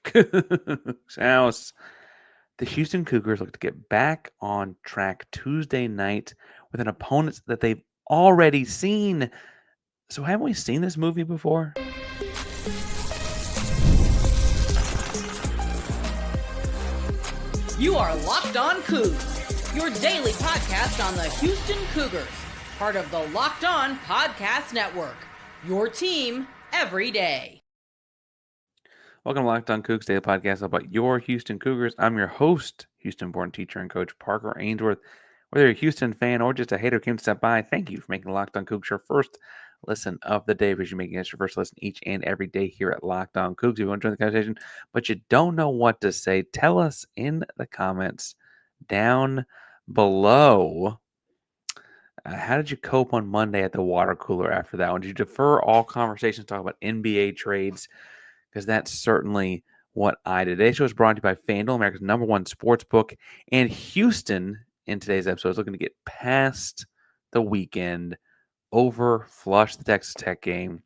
Coogs house. The Houston Cougars look to get back on track Tuesday night with an opponent that they've already seen. So, haven't we seen this movie before? You are Locked On Coogs, your daily podcast on the Houston Cougars, part of the Locked On Podcast Network, your team every day. Welcome to Locked On Coogs Daily Podcast about your Houston Cougars. I'm your host, Houston-born teacher and coach Parker Ainsworth. Whether you're a Houston fan or just a hater who came to step by, thank you for making Locked On Cougs your first listen of the day, because you're making us your first listen each and every day here at Locked On Cougs. If you want to join the conversation, but you don't know what to say, tell us in the comments down below. How did you cope on Monday at the water cooler after that one? Did you defer all conversations, talk about NBA trades? Because that's certainly what I did. Today's show is brought to you by FanDuel, America's #1 sports book. And Houston, in today's episode, is looking to get past the weekend, flush the Texas Tech game,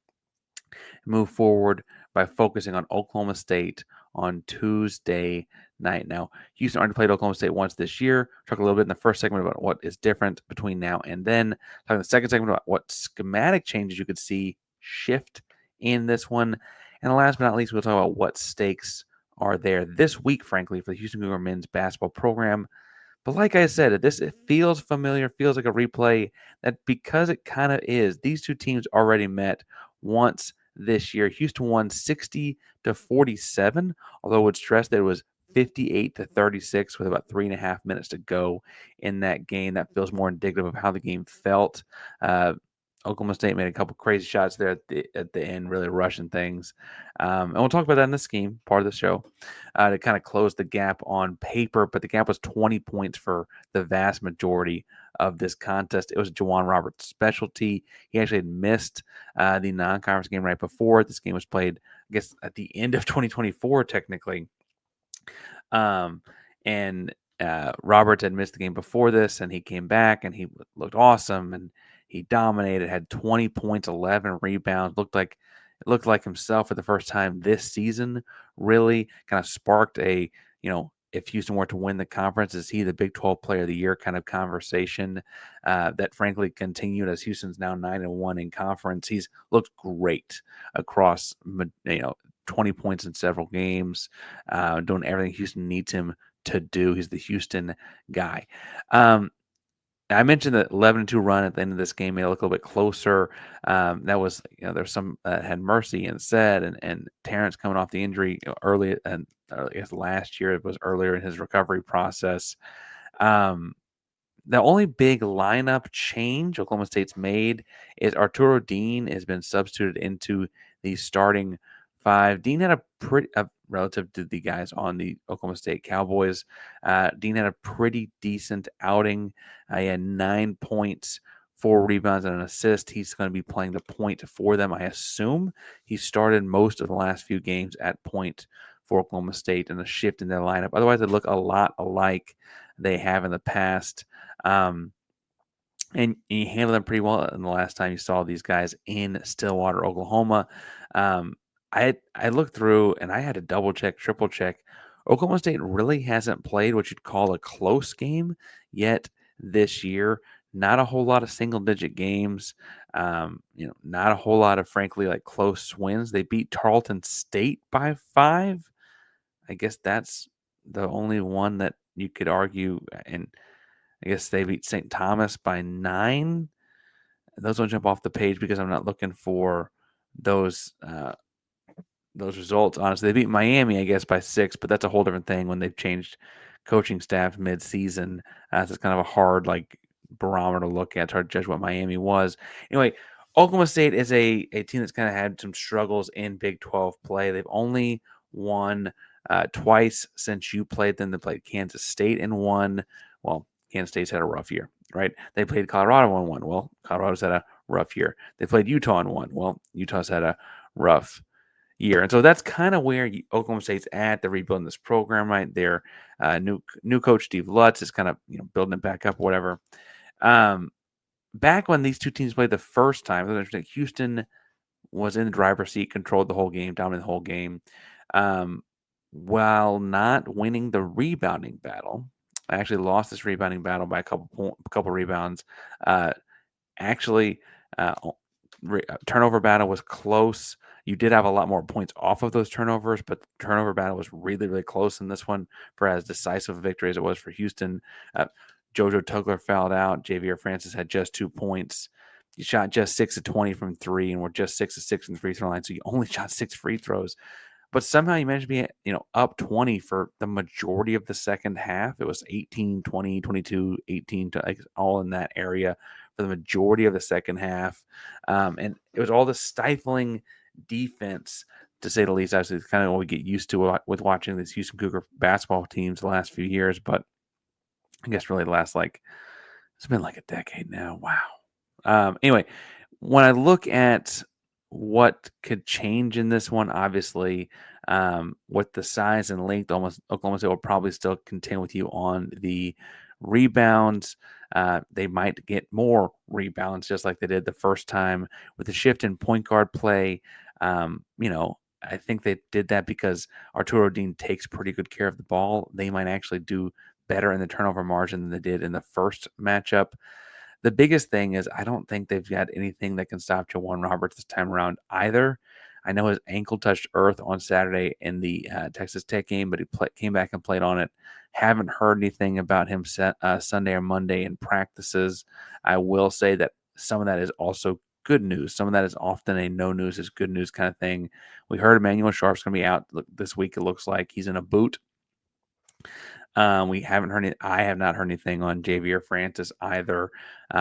move forward by focusing on Oklahoma State on Tuesday night. Now, Houston already played Oklahoma State once this year. Talk a little bit in the first segment about what is different between now and then. Talk in the second segment about what schematic changes you could see shift in this one. And last but not least, we'll talk about what stakes are there this week, frankly, for the Houston Cougar men's basketball program. But like I said, it feels familiar, feels like a replay, that because it kind of is. These two teams already met once this year. Houston won 60-47, although I would stress that it was 58-36 with about 3.5 minutes to go in that game. That feels more indicative of how the game felt. Oklahoma State made a couple crazy shots there at the end, really rushing things. And we'll talk about that in the scheme, part of the show, to kind of close the gap on paper. But the gap was 20 points for the vast majority of this contest. It was Juwan Roberts' specialty. He actually had missed the non-conference game right before. This game was played, I guess, at the end of 2024, technically. And Roberts had missed the game before this, and he came back, and he looked awesome, and he dominated, had 20 points, 11 rebounds, looked like himself for the first time this season. Really kind of sparked a, if Houston were to win the conference, is he the Big 12 Player of the Year kind of conversation that frankly continued as Houston's now 9-1 in conference. He's looked great across, 20 points in several games, doing everything Houston needs him to do. He's the Houston guy. I mentioned the 11-2 run at the end of this game made it look a little bit closer. That was, there's some had Mercy and Said and Terrence coming off the injury early, and I guess last year it was earlier in his recovery process. The only big lineup change Oklahoma State's made is Arturo Dean has been substituted into the starting five. Dean had relative to the guys on the Oklahoma State Cowboys, Dean had a pretty decent outing. He had 9 points, 4 rebounds, and an assist. He's going to be playing the point for them, I assume. He started most of the last few games at point for Oklahoma State, and a shift in their lineup. Otherwise, they look a lot alike they have in the past. And you handled them pretty well in the last time you saw these guys in Stillwater, Oklahoma. I looked through and I had to double check, triple check. Oklahoma State really hasn't played what you'd call a close game yet this year. Not a whole lot of single digit games. Not a whole lot of, frankly, like close wins. They beat Tarleton State by 5. I guess that's the only one that you could argue. And I guess they beat St. Thomas by 9. Those don't jump off the page because I'm not looking for those results. Honestly, they beat Miami, I guess, by 6, but that's a whole different thing when they've changed coaching staff mid-season. So it's kind of a hard barometer to look at. It's hard to judge what Miami was. Anyway, Oklahoma State is a team that's kind of had some struggles in Big 12 play. They've only won twice since you played them. They played Kansas State and won. Well, Kansas State's had a rough year, right? They played Colorado and won. Well, Colorado's had a rough year. They played Utah and won. Well, Utah's had a rough year. And so that's kind of where Oklahoma State's at. They're rebuilding this program, right? Their new coach, Steve Lutz, is kind of building it back up, whatever. Back when these two teams played the first time, Houston was in the driver's seat, controlled the whole game, dominated the whole game. while not winning the rebounding battle. I actually lost this rebounding battle by a couple rebounds. Uh, actually, uh, turnover battle was close. You did have a lot more points off of those turnovers, but the turnover battle was really, really close in this one for as decisive a victory as it was for Houston. Uh, Jojo Tugler fouled out. Javier Francis had just 2 points. You shot just 6 of 20 from three, and we're just 6 of 6 from the free throw line. So you only shot 6 free throws, but somehow you managed to be, up 20 for the majority of the second half. It was 18, 20, 22, 18, to like all in that area for the majority of the second half. And it was all the stifling defense, to say the least. Actually, it's kind of what we get used to with watching these Houston Cougar basketball teams the last few years. But I guess really the last, it's been like a decade now. Wow. Anyway, when I look at what could change in this one, obviously, with the size and length, almost Oklahoma State will probably still contend with you on the rebounds. They might get more rebounds just like they did the first time with the shift in point guard play. I think they did that because Arturo Dean takes pretty good care of the ball. They might actually do better in the turnover margin than they did in the first matchup. The biggest thing is I don't think they've got anything that can stop Jawan Roberts this time around either. I know his ankle touched earth on Saturday in the Texas Tech game, but he came back and played on it. Haven't heard anything about him Sunday or Monday in practices. I will say that some of that is also good news. Some of that is often a no news is good news kind of thing. We heard Emanuel Sharp's going to be out this week. It looks like he's in a boot. We haven't heard any, I have not heard anything on Javier Francis either.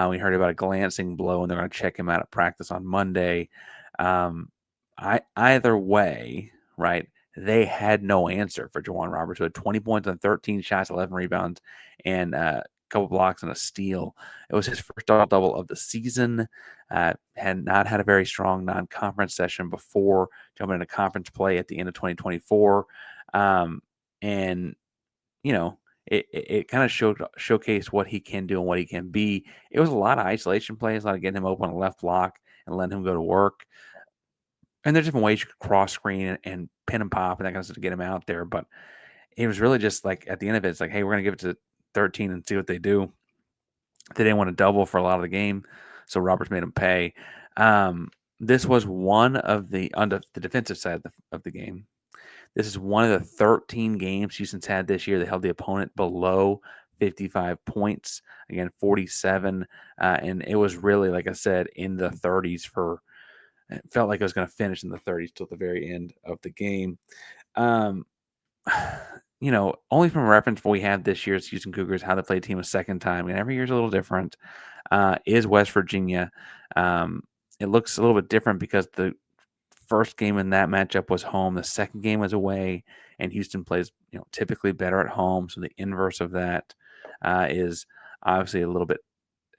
We heard about a glancing blow, and they're going to check him out at practice on Monday. Either way, right? They had no answer for Jawan Roberts, who had 20 points on 13 shots, 11 rebounds, and a couple blocks and a steal. It was his first double of the season. Had not had a very strong non-conference session before jumping into conference play at the end of 2024. And it kind of showcased what he can do and what he can be. It was a lot of isolation plays, a lot of getting him open on the left block and letting him go to work. And there's different ways you could cross screen and pin and pop and that kind of stuff to get him out there. But it was really just like at the end of it, it's like, hey, we're going to give it to 13 and see what they do. They didn't want to double for a lot of the game, so Roberts made him pay. This was one of on the defensive side of the game. This is one of the 13 games Houston's had this year that held the opponent below 55 points. Again, 47. And it was really, like I said, in the 30s it felt like it was going to finish in the 30s till the very end of the game. Only from reference what we have this year's Houston Cougars, how they play a team a second time, and every year's a little different, is West Virginia. It looks a little bit different because the first game in that matchup was home. The second game was away, and Houston plays, typically better at home. So the inverse of that is obviously a little bit,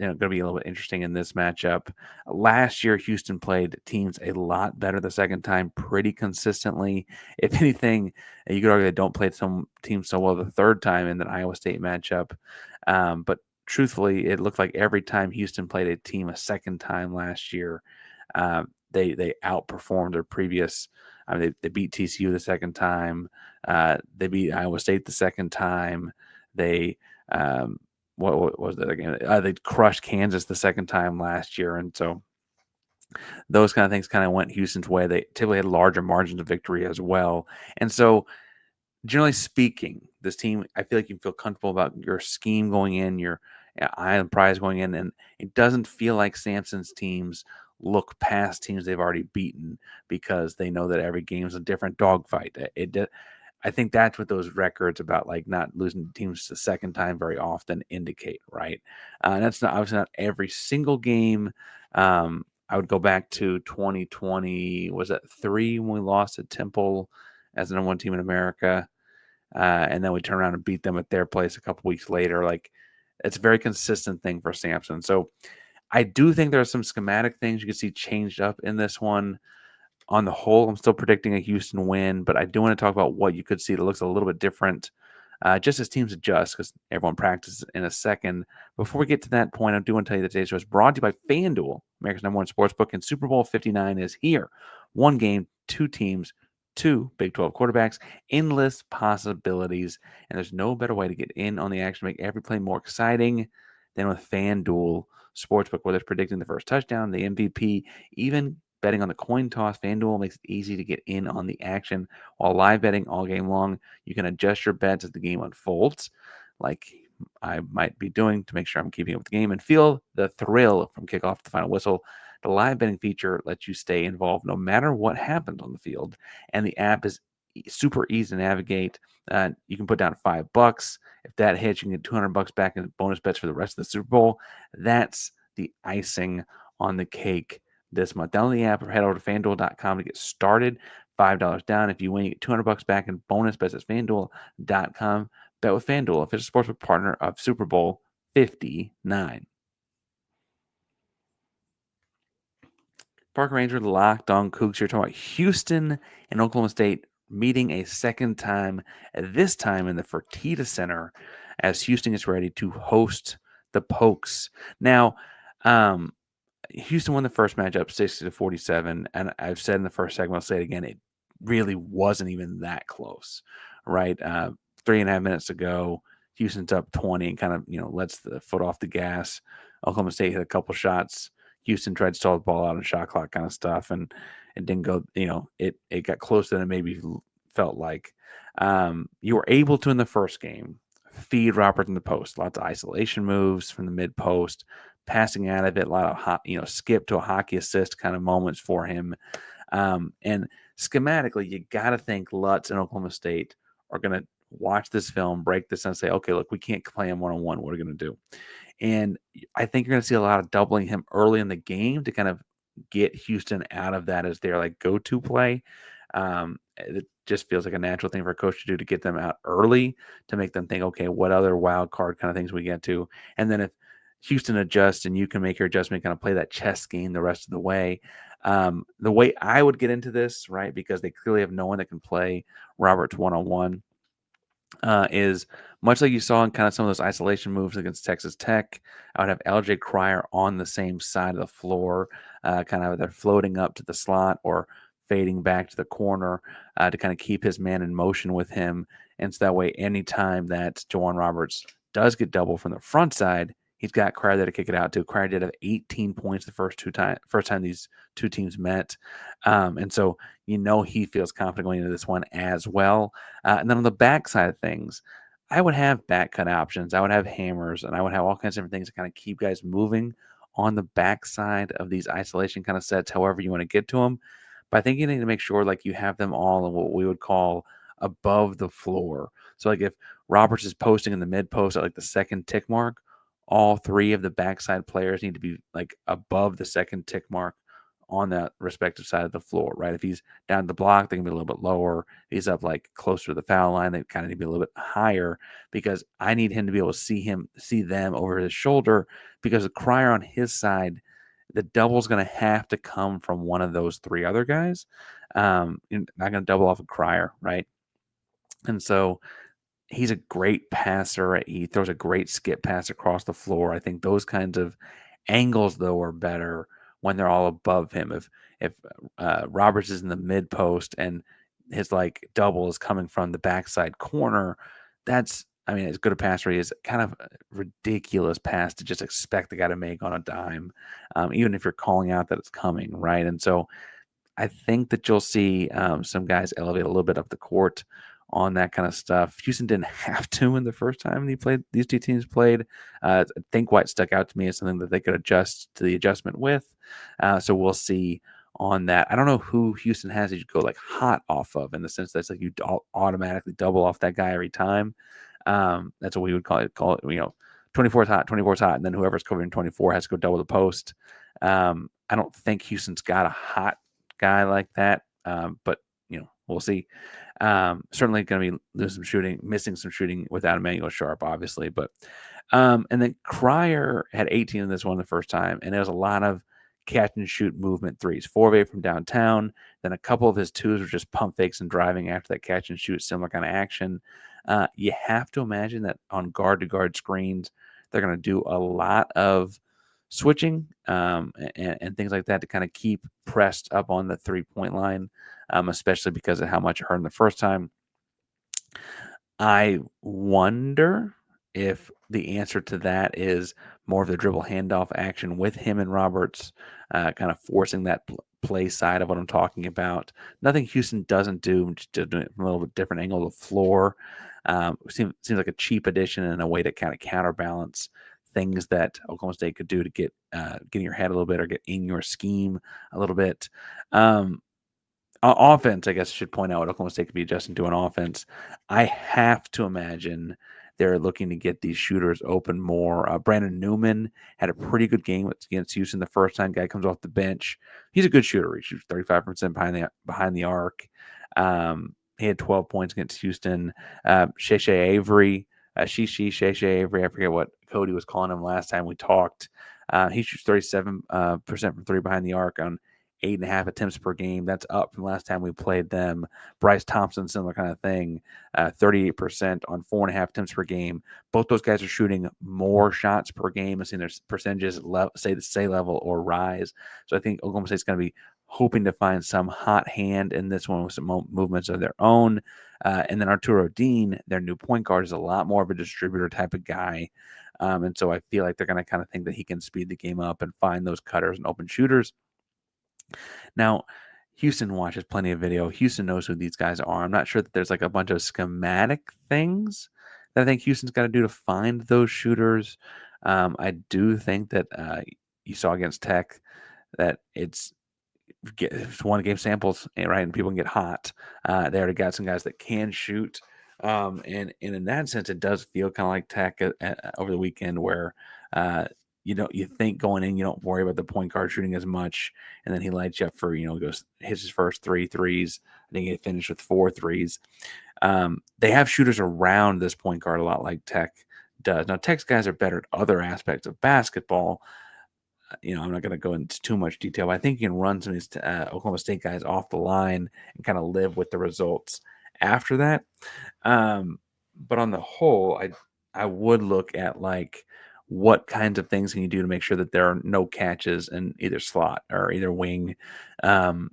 going to be a little bit interesting in this matchup. Last year, Houston played teams a lot better the second time, pretty consistently. If anything, you could argue they don't play some teams so well the third time in the Iowa State matchup. But truthfully, it looked like every time Houston played a team a second time last year, they outperformed their previous. I mean, they beat TCU the second time. They beat Iowa State the second time. They what was that again? They crushed Kansas the second time last year, and so those kind of things kind of went Houston's way. They typically had larger margins of victory as well, and so generally speaking, this team, I feel like you feel comfortable about your scheme going in, your eye on the prize going in, and it doesn't feel like Sampson's teams look past teams they've already beaten because they know that every game is a different dogfight. I think that's what those records about like not losing teams the second time very often indicate, right? And that's not obviously not every single game. I would go back to 2020. Was it 3 when we lost at Temple as the number one team in America? And then we turn around and beat them at their place a couple weeks later. Like it's a very consistent thing for Sampson. So I do think there are some schematic things you can see changed up in this one. On the whole, I'm still predicting a Houston win, but I do want to talk about what you could see that looks a little bit different just as teams adjust because everyone practices in a second. Before we get to that point, I do want to tell you that today's show is brought to you by FanDuel, America's #1 sportsbook, and Super Bowl 59 is here. One game, two teams, 2 Big 12 quarterbacks, endless possibilities, and there's no better way to get in on the action, make every play more exciting than with FanDuel Sportsbook, whether it's predicting the first touchdown, the MVP, even betting on the coin toss. FanDuel makes it easy to get in on the action while live betting all game long. You can adjust your bets as the game unfolds, like I might be doing to make sure I'm keeping up with the game, and feel the thrill from kickoff to the final whistle. The live betting feature lets you stay involved no matter what happens on the field, and the app is super easy to navigate. You can put down $5. If that hits, you can get $200 back in bonus bets for the rest of the Super Bowl. That's the icing on the cake this month. Download the app or head over to fanduel.com to get started. $5 down. If you win, you get $200 back in bonus bets at fanduel.com. Bet with FanDuel, official sportsbook partner of Super Bowl 59. Parker Ranger, Locked On Coogs. You're talking about Houston and Oklahoma State meeting a second time, this time in the Fertitta Center, as Houston is ready to host the Pokes. Now, Houston won the first matchup 60-47, and I've said in the first segment, I'll say it again, it really wasn't even that close, right? 3.5 minutes to go, Houston's up 20 and kind of, lets the foot off the gas. Oklahoma State hit a couple shots. Houston tried to stall the ball out on shot clock kind of stuff, and it didn't go, it got closer than it maybe felt like. You were able to, in the first game, feed Robert in the post. Lots of isolation moves from the mid post, passing out of it, a lot of skip to a hockey assist kind of moments for him. And schematically, you got to think Lutz and Oklahoma State are going to watch this film, break this, and say, okay, look, we can't play him one-on-one. What are we going to do? And I think you're going to see a lot of doubling him early in the game to kind of get Houston out of that as their go-to play. It just feels like a natural thing for a coach to do, to get them out early, to make them think, okay, what other wild card kind of things we get to. And then if Houston adjusts and you can make your adjustment, kind of play that chess game the rest of the way. The way I would get into this, right, because they clearly have no one that can play Roberts one-on-one, is much like you saw in kind of some of those isolation moves against Texas Tech. I would have LJ Cryer on the same side of the floor, kind of either floating up to the slot or fading back to the corner, to kind of keep his man in motion with him. And so that way, anytime that Juwan Roberts does get double from the front side, he's got Cryer there to kick it out to. Cryer did have 18 points the first time these two teams met. And so he feels confident going into this one as well. And then on the back side of things, I would have back cut options. I would have hammers, and I would have all kinds of different things to kind of keep guys moving on the backside of these isolation kind of sets, however you want to get to them. But I think you need to make sure you have them all in what we would call above the floor. So if Roberts is posting in the mid post at the second tick mark, all three of the backside players need to be above the second tick mark on that respective side of the floor, right? If he's down the block, they can be a little bit lower. If he's up closer to the foul line, they kind of need to be a little bit higher, because I need him to be able to see them over his shoulder, because the Cryer on his side, the double's going to have to come from one of those three other guys. You're not going to double off a Cryer, right? And so he's a great passer. He throws a great skip pass across the floor. I think those kinds of angles, though, are better when they're all above him. If Roberts is in the mid post and his double is coming from the backside corner, that's, as good a passer he is, kind of a ridiculous pass to just expect the guy to make on a dime, even if you're calling out that it's coming, right? And so I think that you'll see some guys elevate a little bit up the court on that kind of stuff. Houston didn't have to in the first time these two teams played. I think what stuck out to me is something that they could adjust to the adjustment with. So we'll see on that. I don't know who Houston has that you go hot off of, in the sense that's you automatically double off that guy every time. That's what we would call it. 24 is hot, 24 is hot, and then whoever's covering 24 has to go double the post. I don't think Houston's got a hot guy like that, but we'll see. Certainly going to be missing some shooting without Emanuel Sharp, obviously. But and then Cryer had 18 in this one the first time, and there was a lot of catch and shoot movement threes, 4 of 8 from downtown. Then a couple of his twos were just pump fakes and driving after that catch and shoot, similar kind of action. You have to imagine that on guard to guard screens, they're going to do a lot of switching and things like that to kind of keep pressed up on the 3-point line, especially because of how much it hurt in the first time. I wonder if the answer to that is more of the dribble handoff action with him and Roberts, kind of forcing that play side of what I'm talking about. Nothing Houston doesn't do, just doing it from a little bit different angle of the floor. Seems like a cheap addition and a way to kind of counterbalance things that Oklahoma State could do to get in your head a little bit or get in your scheme a little bit. Offense, I guess I should point out what Oklahoma State could be adjusting to an offense. I have to imagine they're looking to get these shooters open more. Brandon Newman had a pretty good game against Houston the first time. Guy comes off the bench. He's a good shooter. He shoots 35% behind the arc. He had 12 points against Houston. Sheshe Avery, Sheshe Avery. I forget what Cody was calling him last time we talked. He shoots 37% from three behind the arc on 8.5 attempts per game. That's up from last time we played them. Bryce Thompson, similar kind of thing, 38% on 4.5 attempts per game. Both those guys are shooting more shots per game. I've seen their percentages stay level or rise. So I think Oklahoma State's going to be hoping to find some hot hand in this one with some movements of their own. And then Arturo Dean, their new point guard, is a lot more of a distributor type of guy. And so I feel like they're going to kind of think that he can speed the game up and find those cutters and open shooters. Now, Houston watches plenty of video. Houston knows who these guys are. I'm not sure that there's like a bunch of schematic things that I think Houston's got to do to find those shooters. I do think that you saw against Tech that it's one game samples, right? And people can get hot. They already got some guys that can shoot. And in that sense, it does feel kind of like Tech over the weekend where you think going in, you don't worry about the point guard shooting as much, and then he lights you up for hits his first 3 threes. I think he finished with 4 threes. They have shooters around this point guard a lot like Tech does. Now Tech's guys are better at other aspects of basketball. I'm not going to go into too much detail, but I think you can run some of these Oklahoma State guys off the line and kind of live with the results after that. But on the whole, I would look at like what kinds of things can you do to make sure that there are no catches in either slot or either wing. And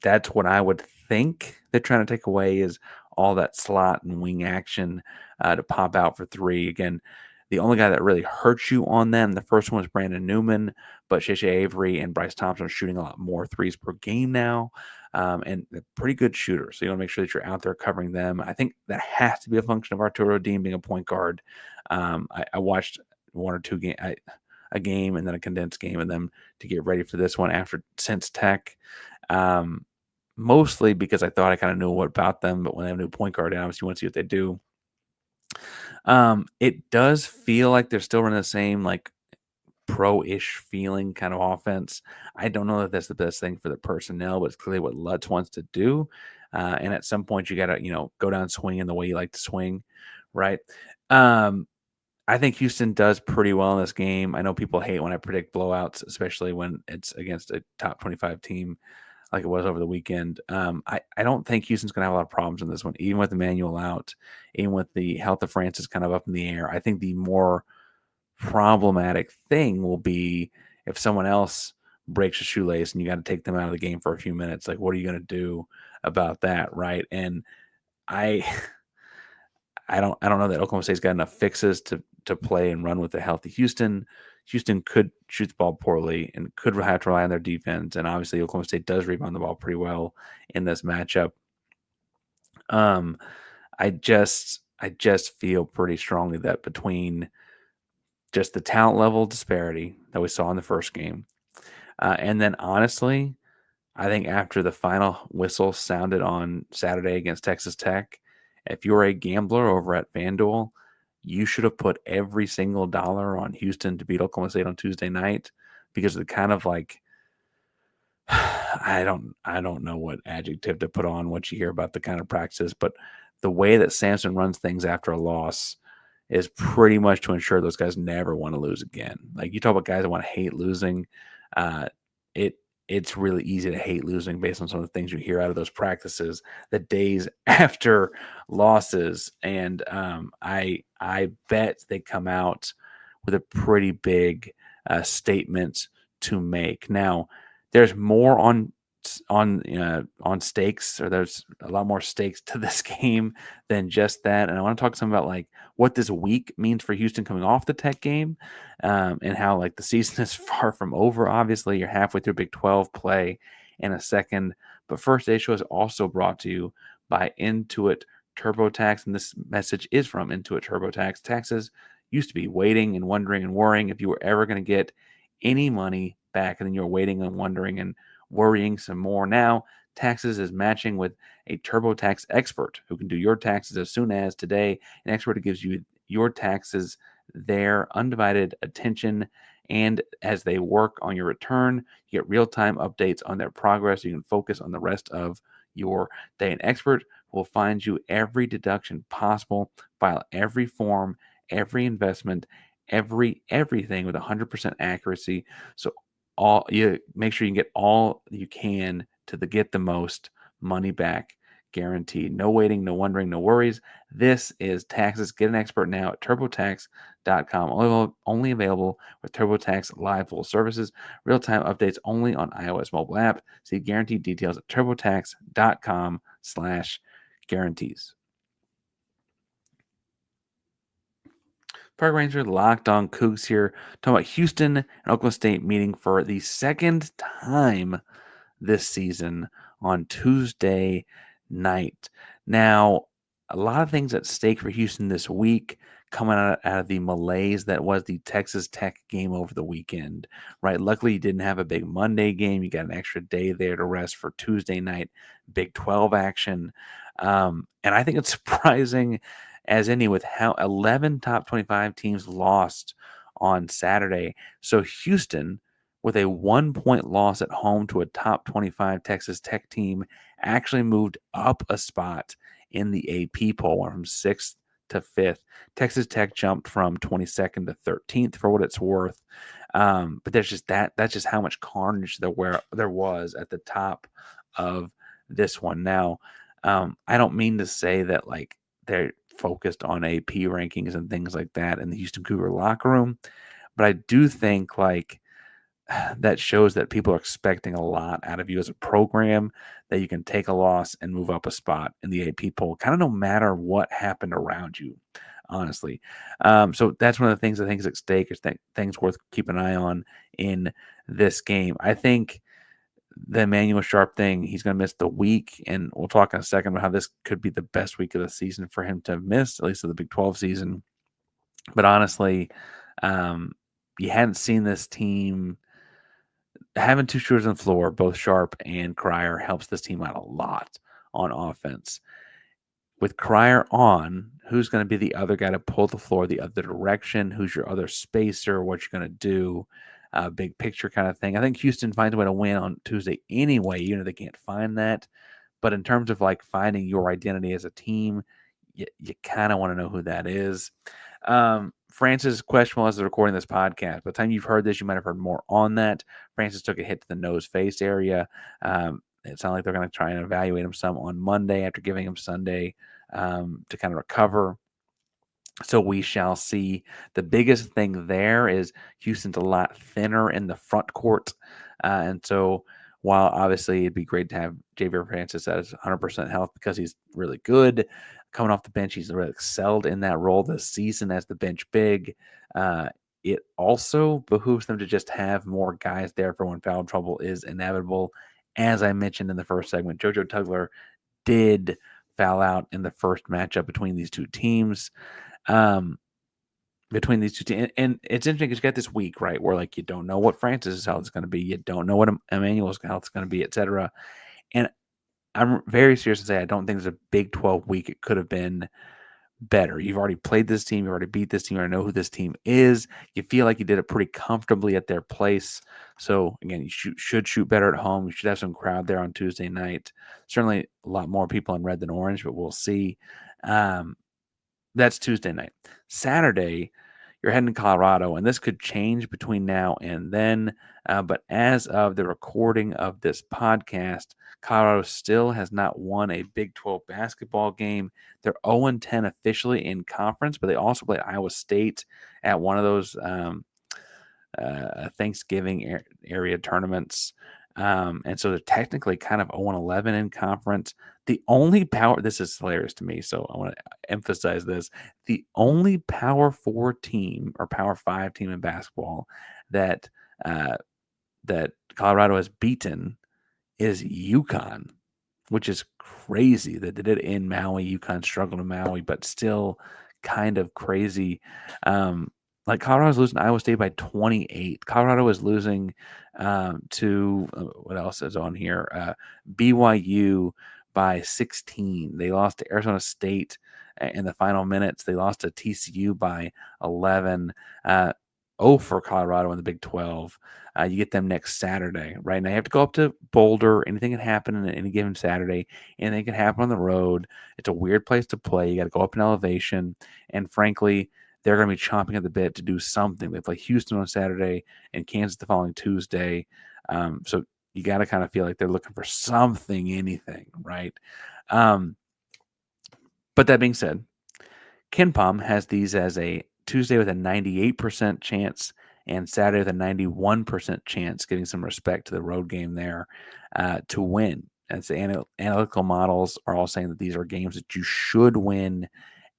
that's what I would think they're trying to take away is all that slot and wing action to pop out for 3. Again, the only guy that really hurts you on them, the first one was Brandon Newman, but Sheshe Avery and Bryce Thompson are shooting a lot more threes per game now, and they're pretty good shooters. So you want to make sure that you're out there covering them. I think that has to be a function of Arturo Dean being a point guard. I watched 1 or 2 a game and then a condensed game of them to get ready for this one since Tech. Mostly because I thought I kind of knew what about them, but when they have a new point guard, obviously you want to see what they do. It does feel like they're still running the same like pro-ish feeling kind of offense. I don't know that that's the best thing for the personnel, but it's clearly what Lutz wants to do. And at some point, you got to go down swinging the way you like to swing, right? I think Houston does pretty well in this game. I know people hate when I predict blowouts, especially when it's against a top 25 team like it was over the weekend. I don't think Houston's going to have a lot of problems in this one, even with Emanuel out, even with the health of Francis kind of up in the air. I think the more problematic thing will be if someone else breaks a shoelace and you got to take them out of the game for a few minutes. Like, what are you going to do about that, right? And I don't know that Oklahoma State's got enough fixes to play and run with a healthy Houston. Houston could shoot the ball poorly and could have to rely on their defense. And obviously, Oklahoma State does rebound the ball pretty well in this matchup. I just feel pretty strongly that between just the talent level disparity that we saw in the first game, and then honestly, I think after the final whistle sounded on Saturday against Texas Tech, if you're a gambler over at FanDuel, you should have put every single dollar on Houston to beat Oklahoma State on Tuesday night because of the kind of like I don't know what adjective to put on what you hear about the kind of practices, but the way that Sampson runs things after a loss is pretty much to ensure those guys never want to lose again. Like you talk about guys that want to hate losing, it's really easy to hate losing based on some of the things you hear out of those practices the days after losses. And I bet they come out with a pretty big statements to make. Now, there's more on stakes, or there's a lot more stakes to this game than just that. And I want to talk some about like what this week means for Houston coming off the Tech game, and how like the season is far from over. Obviously, you're halfway through Big 12 play in a second. But first, today's show is also brought to you by Intuit TurboTax, and this message is from Intuit TurboTax. Taxes used to be waiting and wondering and worrying if you were ever going to get any money back, and then you're waiting and wondering and worrying some more. Now, Taxes is matching with a TurboTax expert who can do your taxes as soon as today. An expert who gives you your taxes their undivided attention, and as they work on your return, you get real-time updates on their progress. You can focus on the rest of your day. An expert will find you every deduction possible, file every form, every investment, everything with 100% accuracy. So all you make sure you can get all you can to get the most money back guaranteed. No waiting, no wondering, no worries. This is Taxes. Get an expert now at turbotax.com. Only available with TurboTax Live full services. Real-time updates only on iOS mobile app. See guaranteed details at turbotax.com/guarantees. Park Ranger Locked On Coogs here, talking about Houston and Oklahoma State meeting for the second time this season on Tuesday night. Now, a lot of things at stake for Houston this week, coming out of the malaise that was the Texas Tech game over the weekend, right? Luckily, you didn't have a big Monday game. You got an extra day there to rest for Tuesday night Big 12 action. And I think it's surprising as any with how 11 top 25 teams lost on Saturday. So Houston, with a 1-point loss at home to a top 25 Texas Tech team, actually moved up a spot in the AP poll, went from 6th to 5th. Texas Tech jumped from 22nd to 13th for what it's worth. But there's just that's just how much carnage there was at the top of this one. Now, I don't mean to say that like they're focused on AP rankings and things like that in the Houston Cougar locker room, but I do think like that shows that people are expecting a lot out of you as a program, that you can take a loss and move up a spot in the AP poll, kind of no matter what happened around you, honestly. So that's one of the things I think is at stake, is things worth keeping an eye on in this game. I think the Emanuel Sharp thing, he's going to miss the week, and we'll talk in a second about how this could be the best week of the season for him to miss, at least of the Big 12 season. But honestly, you hadn't seen this team. Having two shooters on the floor, both Sharp and Cryer, helps this team out a lot on offense. With Cryer on, who's going to be the other guy to pull the floor the other direction? Who's your other spacer? What you're going to do? Big picture kind of thing. I think Houston finds a way to win on Tuesday anyway, even if they can't find that. But in terms of like finding your identity as a team, you kind of want to know who that is. Francis is questionable as they're recording this podcast. By the time you've heard this, you might have heard more on that. Francis took a hit to the nose-face area. It sounds like they're going to try and evaluate him some on Monday after giving him Sunday to kind of recover. So we shall see. The biggest thing there is Houston's a lot thinner in the front court. And so while obviously it'd be great to have Javier Francis at 100% health because he's really good, coming off the bench, he's really excelled in that role this season as the bench big. It also behooves them to just have more guys there for when foul trouble is inevitable. As I mentioned in the first segment, JoJo Tugler did foul out in the first matchup between these two teams. And it's interesting because you got this week, right, where like you don't know what Francis' health is going to be, you don't know what Emanuel's health is going to be, etc. And I'm very serious to say I don't think it's a Big 12 week. It could have been better. You've already played this team, you already beat this team, you already know who this team is. You feel like you did it pretty comfortably at their place. So again, you should shoot better at home. You should have some crowd there on Tuesday night. Certainly a lot more people in red than orange, but we'll see. That's Tuesday night. Saturday, you're heading to Colorado, and this could change between now and then. But as of the recording of this podcast, Colorado still has not won a Big 12 basketball game. They're 0-10 officially in conference, but they also played Iowa State at one of those Thanksgiving area tournaments. And so they're technically kind of 0-11 in conference. The only power, this is hilarious to me, so I want to emphasize this. The only Power 4 team or Power 5 team in basketball that uh, that Colorado has beaten is UConn, which is crazy that they did it in Maui. UConn struggled in Maui, but still kind of crazy. Like Colorado's losing to Iowa State by 28. Colorado is losing to what else is on here? BYU by 16. They lost to Arizona State in the final minutes. They lost to TCU by 11. For Colorado in the Big 12. You get them next Saturday, right? Now you have to go up to Boulder. Anything can happen in any given Saturday. Anything can happen on the road. It's a weird place to play. You got to go up in elevation. And frankly, they're going to be chomping at the bit to do something. They play Houston on Saturday and Kansas the following Tuesday. So you got to kind of feel like they're looking for something, anything, right? But that being said, KenPom has these as a Tuesday with a 98% chance and Saturday with a 91% chance, giving some respect to the road game there to win. And the analytical models are all saying that these are games that you should win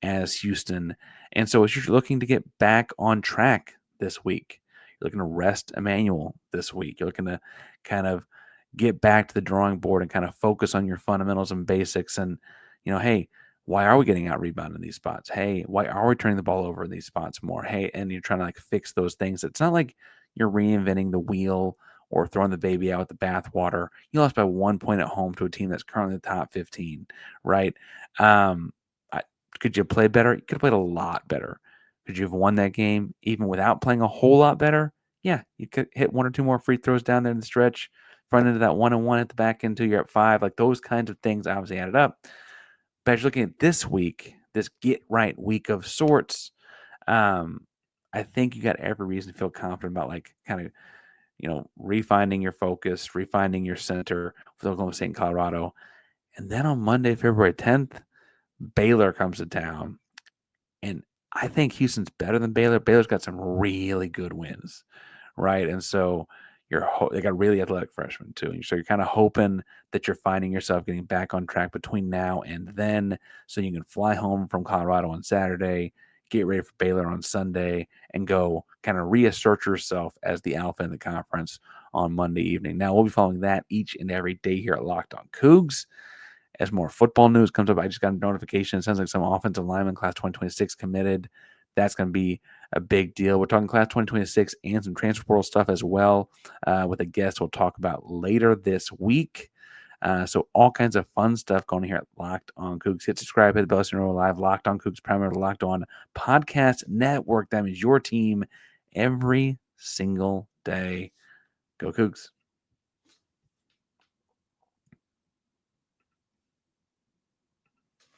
as Houston. And so as you're looking to get back on track this week, you're looking to rest Emanuel this week. You're looking to kind of get back to the drawing board and kind of focus on your fundamentals and basics. And, hey, why are we getting out rebounded in these spots? Hey, why are we turning the ball over in these spots more? Hey, and you're trying to fix those things. It's not like you're reinventing the wheel or throwing the baby out with the bathwater. You lost by 1 point at home to a team that's currently in the top 15, right? Could you play better? You could have played a lot better. Could you have won that game even without playing a whole lot better? Yeah, you could hit 1 or 2 more free throws down there in the stretch, front into that 1-1 at the back end until you're at 5. Like those kinds of things obviously added up. But as you're looking at this week, this get right week of sorts, I think you got every reason to feel confident about kind of, refining your focus, refining your center with Oklahoma State and Colorado. And then on Monday, February 10th, Baylor comes to town. And I think Houston's better than Baylor. Baylor's got some really good wins, right? And so they got really athletic freshmen too. And so you're kind of hoping that you're finding yourself getting back on track between now and then, so you can fly home from Colorado on Saturday, get ready for Baylor on Sunday, and go kind of reassert yourself as the alpha in the conference on Monday evening. Now we'll be following that each and every day here at Locked On Cougs. As more football news comes up, I just got a notification. It sounds like some offensive lineman class 2026 committed. That's going to be a big deal. We're talking class 2026 and some transfer portal stuff as well with a guest we'll talk about later this week. So all kinds of fun stuff going here at Locked On Coogs. Hit subscribe, hit the bell so you know we're live. Locked On Coogs, primarily Locked On Podcast Network. That means your team every single day. Go Cougs.